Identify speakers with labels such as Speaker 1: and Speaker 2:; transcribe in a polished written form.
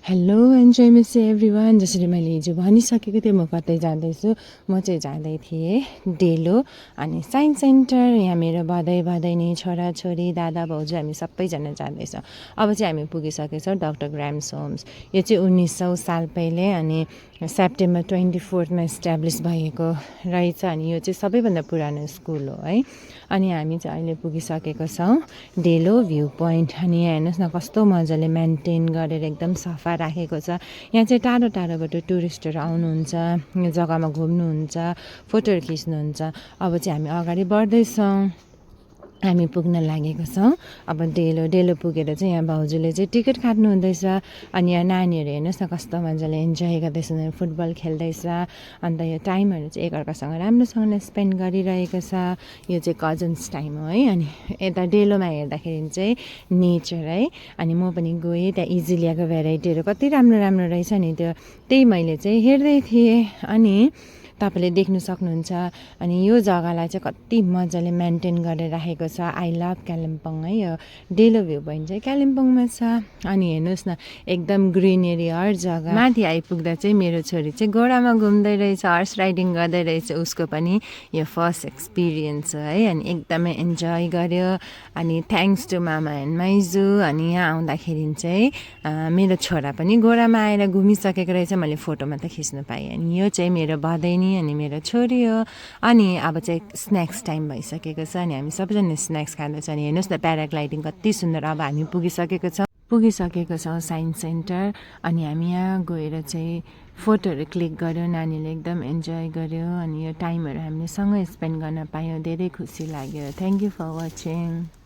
Speaker 1: Hello एन्जोयमेन्ट everyone. जसरी मैले हिजो भनिसकेको थिएँ म कतै जाँदैछु। म चाहिँ जाँदै थिएँ डेलो अनि साइन्स सेन्टर। यहाँ मेरो भदैनी छोराछोरी दादा भाउजू हामी सबैजना जाँदैछौँ। अब चाहिँ हामी पुगिसकेछौँ डाक्टर ग्राम्स होम्स। यो चाहिँ 1900 साल पहिले अनि सेप्टेम्बर 24मा इस्टाब्लिस भएको रहेछ। अनि यो चाहिँ सबैभन्दा पुरानो स्कुल हो है। अनि हामी चाहिँ अहिले पुगिसकेको छौँ डेलो भ्यू पोइन्ट। अनि यहाँ हेर्नुहोस् न कस्तो मजाले मेन्टेन गरेर एकदम सफा राखेको छ। यहाँ चाहिँ टाढो टाढोबाट टुरिस्टहरू आउनुहुन्छ, यो जग्गामा घुम्नुहुन्छ, फोटोहरू खिच्नुहुन्छ। अब चाहिँ हामी अगाडि बढ्दैछौँ। हामी पुग्न लागेको छौँ अब डेलो पुगेर चाहिँ यहाँ भाउजूले चाहिँ टिकट काट्नु हुँदैछ। अनि यहाँ नानीहरू हेर्नुहोस् न कस्तो मजाले इन्जोय गर्दैछ, फुटबल खेल्दैछ। अन्त यो टाइमहरू चाहिँ एकअर्कासँग राम्रोसँगले स्पेन्ड गरिरहेको छ। यो चाहिँ कजन्स टाइम हो है। अनि यता डेलोमा हेर्दाखेरि चाहिँ नेचर है। अनि म पनि गएँ त्यहाँ इजिलियाको भेराइटीहरू कति राम्रो राम्रो रहेछ नि, त्यही मैले चाहिँ हेर्दै थिएँ। अनि तपाईँले देख्नु सक्नुहुन्छ। अनि यो जग्गालाई चाहिँ कति मजाले मेन्टेन गरेर राखेको छ। आई लभ कालिम्पोङ है। यो डेलो भ्यू पोइन्ट चाहिँ कालिम्पोङमा छ। अनि हेर्नुहोस् न एकदम ग्रिनेरी हर जग्गा। माथि आइपुग्दा चाहिँ मेरो छोरी चाहिँ घोडामा घुम्दै रहेछ, हर्स राइडिङ गर्दै रहेछ। उसको पनि यो फर्स्ट एक्सपिरियन्स हो है। अनि एकदमै इन्जोय गर्यो। अनि थ्याङ्क्स टु मामा एन्ड माइजू। अनि यहाँ आउँदाखेरि चाहिँ मेरो छोरा पनि घोडामा आएर घुमिसकेको रहेछ। मैले फोटोमा त खिच्नु पाएँ। अनि यो चाहिँ मेरो भदैनी अनि मेरो छोरी हो। अनि अब चाहिँ स्न्याक्स टाइम भइसकेको छ। अनि हामी सबैजना स्न्याक्स खाँदैछ। अनि हेर्नुहोस् न प्याराग्लाइडिङ कति सुन्दर। अब हामी पुगिसकेको छौँ साइन्स सेन्टर। अनि हामी यहाँ गएर चाहिँ फोटोहरू क्लिक गर्यो। नानीले एकदम इन्जोय गर्यो। अनि यो टाइमहरू हामीले सँगै स्पेन्ड गर्न पायौँ। धेरै खुसी लाग्यो। Thank you for watching.